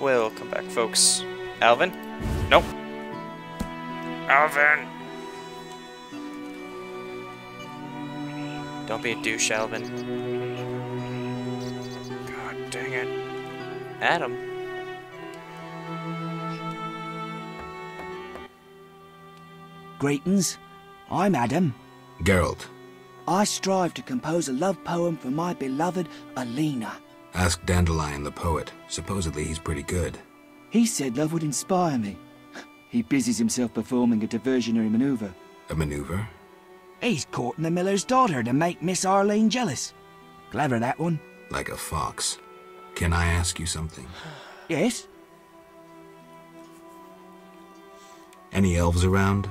Welcome back, folks. Alvin? Nope. Alvin! Don't be a douche, Alvin. God dang it. Adam? Greetings. I'm Adam. Geralt, I strive to compose a love poem for my beloved Alina. ask Dandelion the poet. Supposedly he's pretty good. He said love would inspire me. He busies himself performing a diversionary maneuver. A maneuver? He's courting the miller's daughter to make Miss Arlene jealous. Clever, that one. Like a fox. Can I ask you something? Yes? Any elves around?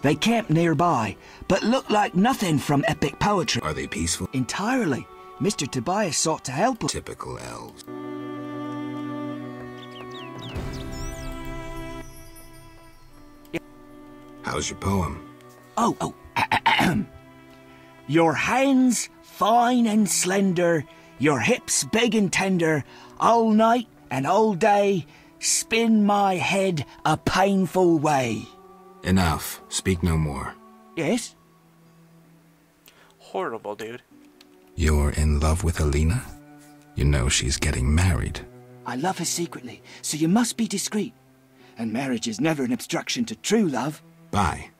They camp nearby, but look like nothing from epic poetry. Are they peaceful? Entirely. Mr. Tobias sought to help us. Typical elves. How's your poem? Ahem. Your hands fine and slender, your hips big and tender, all night and all day, spin my head a painful way. Enough. Speak no more. Yes? Horrible, dude. You're in love with Alina? You know she's getting married. I love her secretly, so you must be discreet. And marriage is never an obstruction to true love. Bye.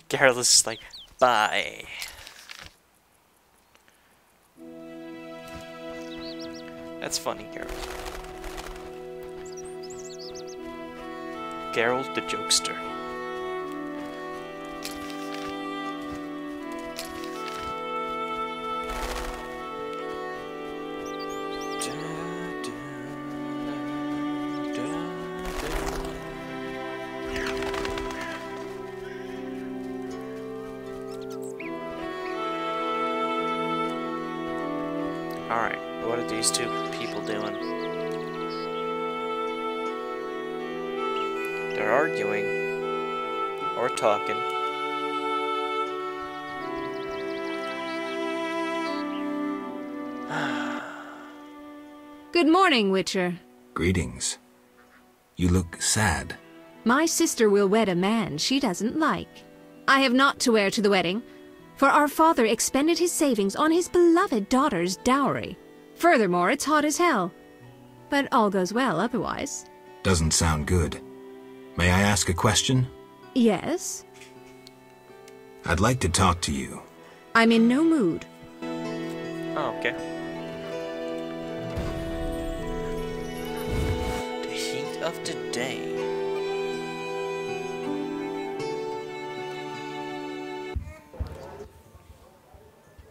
Geralt is just like, bye. That's funny, Geralt. Geralt the Jokester. Alright, what are these two people doing? They're arguing. Or talking. Good morning, Witcher. Greetings. You look sad. My sister will wed a man she doesn't like. I have naught to wear to the wedding, for our father expended his savings on his beloved daughter's dowry. Furthermore, it's hot as hell. But all goes well otherwise. Doesn't sound good. May I ask a question? Yes? I'd like to talk to you. I'm in no mood. Oh, okay. The heat of the day.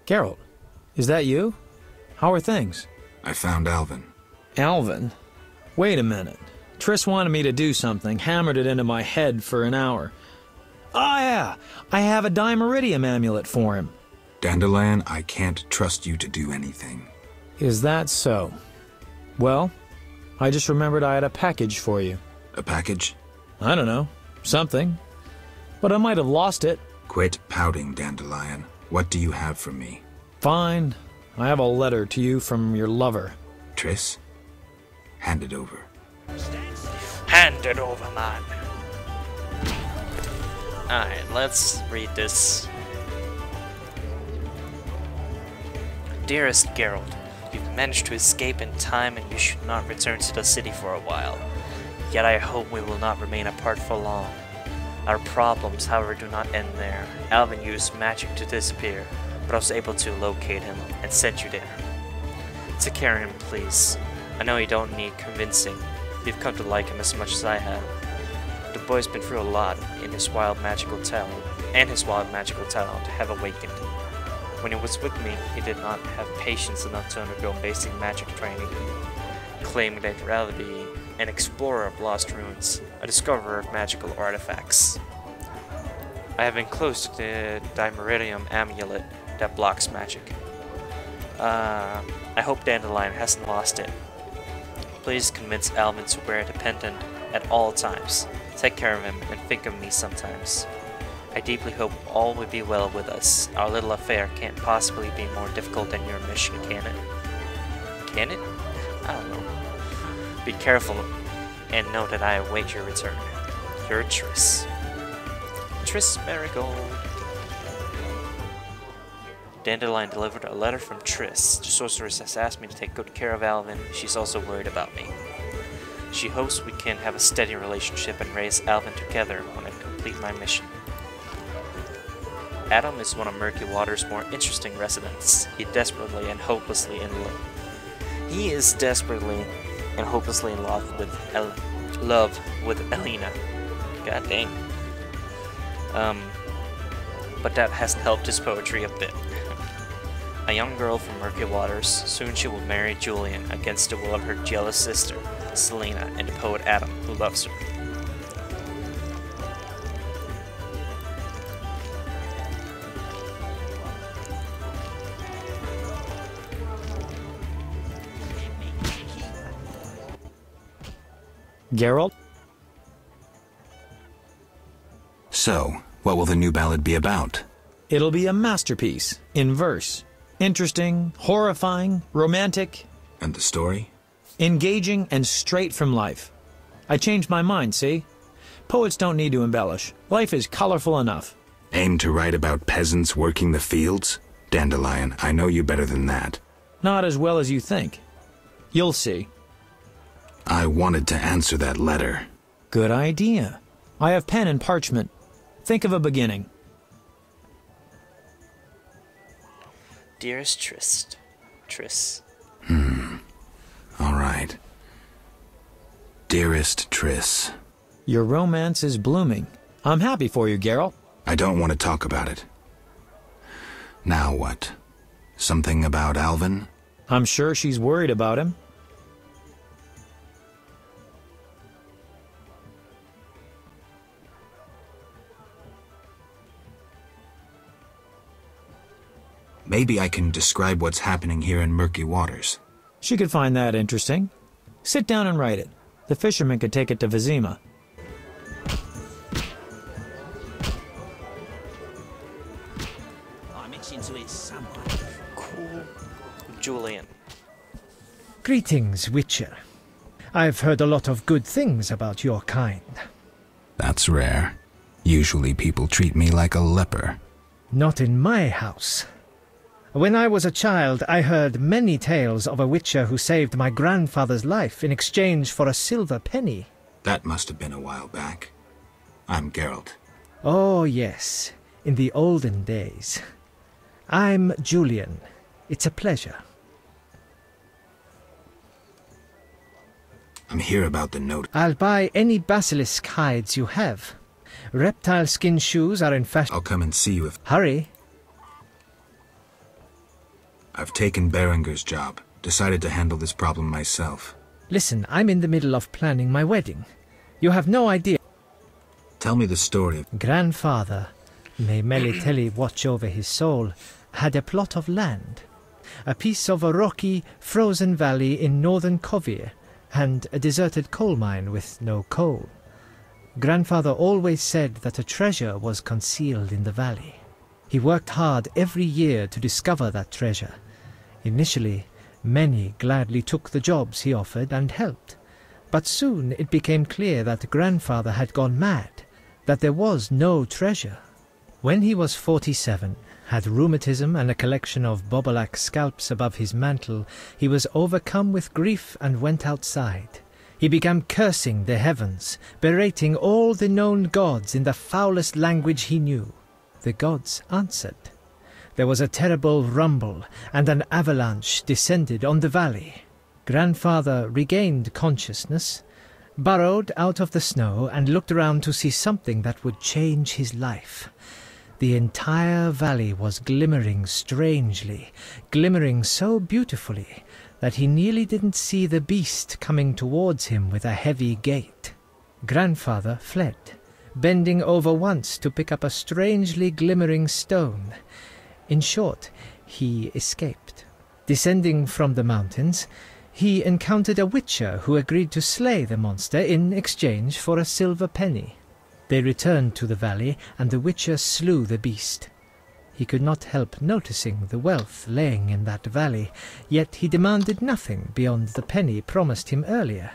Geralt, is that you? How are things? I found Alvin. Alvin? Wait a minute. Triss wanted me to do something, hammered it into my head for an hour. Ah, yeah, I have a Dimeridium amulet for him. Dandelion, I can't trust you to do anything. Is that so? Well, I just remembered I had a package for you. A package? I don't know, something. But I might have lost it. Quit pouting, Dandelion. What do you have for me? Fine. I have a letter to you from your lover. Triss? Hand it over. Hand it over, man. Alright, let's read this. Dearest Geralt, you've managed to escape in time and you should not return to the city for a while. Yet I hope we will not remain apart for long. Our problems, however, do not end there. Alvin used magic to disappear, but I was able to locate him and send you there. Take care of him, please. I know you don't need convincing. You've come to like him as much as I have. The boy's been through a lot in his wild magical talent, and his wild magical talent have awakened. When he was with me, he did not have patience enough to undergo basic magic training, claiming that he'd rather be an explorer of lost ruins, a discoverer of magical artifacts. I have enclosed the Dimeridium amulet that blocks magic. I hope Dandelion hasn't lost it. Please convince Alvin to wear the pendant at all times. Take care of him and think of me sometimes. I deeply hope all will be well with us. Our little affair can't possibly be more difficult than your mission, can it? Can it? I don't know. Be careful and know that I await your return. Your Triss. Triss Merigold. Dandelion delivered a letter from Triss. The sorceress has asked me to take good care of Alvin. She's also worried about me. She hopes we can have a steady relationship and raise Alvin together when I complete my mission. Adam is one of Murky Water's more interesting residents. He is desperately and hopelessly in love with Elena. God dang. But that hasn't helped his poetry a bit. A young girl from Murky Waters, soon she will marry Julian against the will of her jealous sister, Selena, and the poet Adam, who loves her. Geralt? So, what will the new ballad be about? It'll be a masterpiece, in verse. Interesting, horrifying, romantic. And the story? Engaging and straight from life. I changed my mind, see? Poets don't need to embellish. Life is colorful enough. Aim to write about peasants working the fields? Dandelion, I know you better than that. Not as well as you think. You'll see. I wanted to answer that letter. Good idea. I have pen and parchment. Think of a beginning. Dearest Triss. All right. Dearest Triss. Your romance is blooming. I'm happy for you, Geralt. I don't want to talk about it. Now what? Something about Alvin? I'm sure she's worried about him. Maybe I can describe what's happening here in Murky Waters. She could find that interesting. Sit down and write it. The fisherman could take it to Vizima. Cool. Julian. Greetings, Witcher. I've heard a lot of good things about your kind. That's rare. Usually people treat me like a leper. Not in my house. When I was a child, I heard many tales of a witcher who saved my grandfather's life in exchange for a silver penny. That must have been a while back. I'm Geralt. Oh, yes, in the olden days. I'm Julian. It's a pleasure. I'm here about the note. I'll buy any basilisk hides you have. Reptile skin shoes are in fashion. I'll come and see you if... Hurry. I've taken Berenger's job. Decided to handle this problem myself. Listen, I'm in the middle of planning my wedding. You have no idea. Tell me the story of... Grandfather, may Melitele watch over his soul, had a plot of land. A piece of a rocky, frozen valley in northern Kovir, and a deserted coal mine with no coal. Grandfather always said that a treasure was concealed in the valley. He worked hard every year to discover that treasure. Initially, many gladly took the jobs he offered and helped. But soon it became clear that Grandfather had gone mad, that there was no treasure. When he was 47, had rheumatism and a collection of Bobolak scalps above his mantle, he was overcome with grief and went outside. He began cursing the heavens, berating all the known gods in the foulest language he knew. The gods answered. There was a terrible rumble, and an avalanche descended on the valley. Grandfather regained consciousness, burrowed out of the snow, and looked around to see something that would change his life. The entire valley was glimmering strangely, glimmering so beautifully that he nearly didn't see the beast coming towards him with a heavy gait. Grandfather fled, bending over once to pick up a strangely glimmering stone. In short, he escaped. Descending from the mountains, he encountered a witcher who agreed to slay the monster in exchange for a silver penny. They returned to the valley, and the witcher slew the beast. He could not help noticing the wealth laying in that valley, yet he demanded nothing beyond the penny promised him earlier.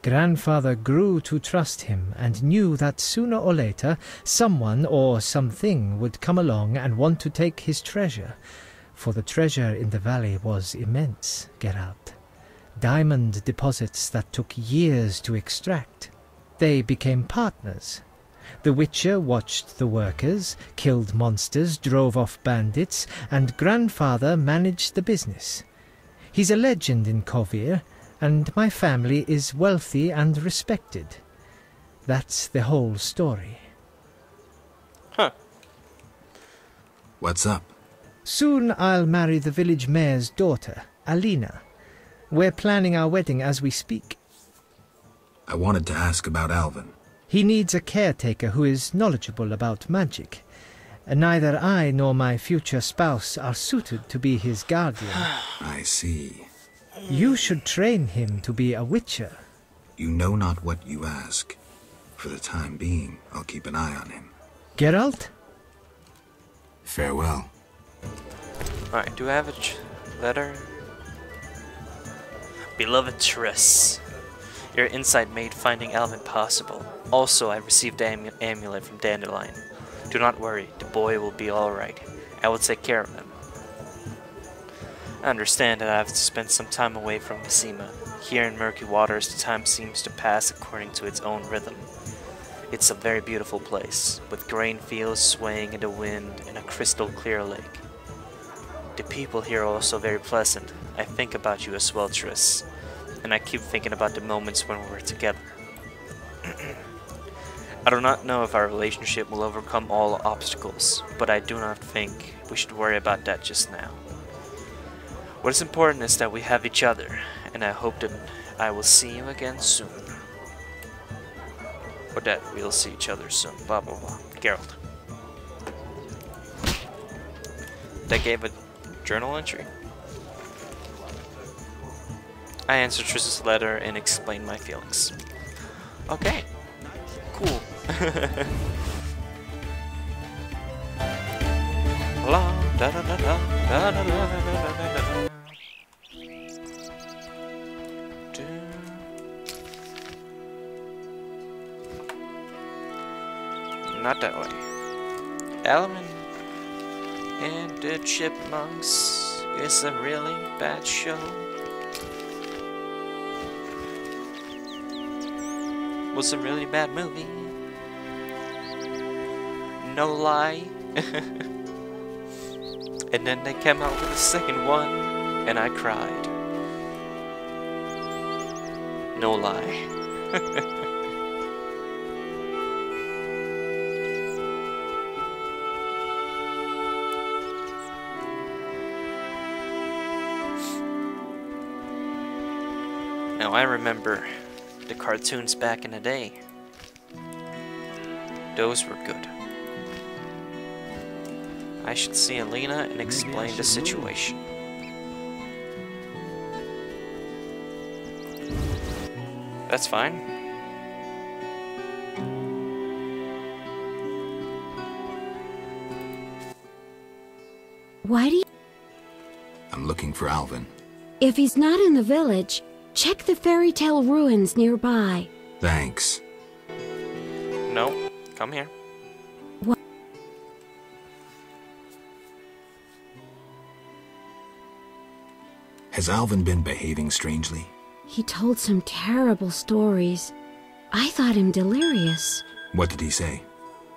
Grandfather grew to trust him and knew that sooner or later someone or something would come along and want to take his treasure, for the treasure in the valley was immense, Geralt. Diamond deposits that took years to extract. They became partners. The Witcher watched the workers, killed monsters, drove off bandits, and Grandfather managed the business. He's a legend in Kovir, and my family is wealthy and respected. That's the whole story. Huh. What's up? Soon I'll marry the village mayor's daughter, Alina. We're planning our wedding as we speak. I wanted to ask about Alvin. He needs a caretaker who is knowledgeable about magic. Neither I nor my future spouse are suited to be his guardian. I see. You should train him to be a witcher. You know not what you ask. For the time being, I'll keep an eye on him. Geralt? Farewell. Alright, do I have a letter? Beloved Triss, your insight made finding Alvin possible. Also, I received an amulet from Dandelion. Do not worry, the boy will be alright. I will take care of him. I understand that I have to spend some time away from Vizima. Here in Murky Waters, the time seems to pass according to its own rhythm. It's a very beautiful place, with grain fields swaying in the wind and a crystal clear lake. The people here are also very pleasant. I think about you as well, Triss, and I keep thinking about the moments when we're together. I do not know if our relationship will overcome all obstacles, but I do not think we should worry about that just now. What is important is that we have each other, and I hope that I will see you again soon. Or that we'll see each other soon. Blah blah blah. Geralt. That gave a journal entry. I answered Triss's letter and explained my feelings. Okay. Cool. La da da da da da da da da da. Not that way. Alvin and the Chipmunks is a really bad show. Was a really bad movie. No lie. And then they came out with a second one, and I cried. No lie. Now I remember the cartoons back in the day. Those were good. I should see Alina and explain the situation. That's fine. Why do you... I'm looking for Alvin. If he's not in the village, check the fairy tale ruins nearby. Thanks. No, come here. What? Has Alvin been behaving strangely? He told some terrible stories. I thought him delirious. What did he say?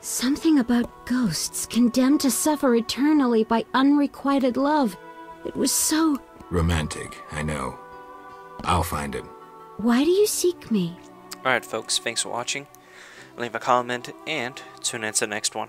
Something about ghosts condemned to suffer eternally by unrequited love. It was so... Romantic, I know. I'll find him. Why do you seek me? Alright folks, thanks for watching. Leave a comment and tune in to the next one.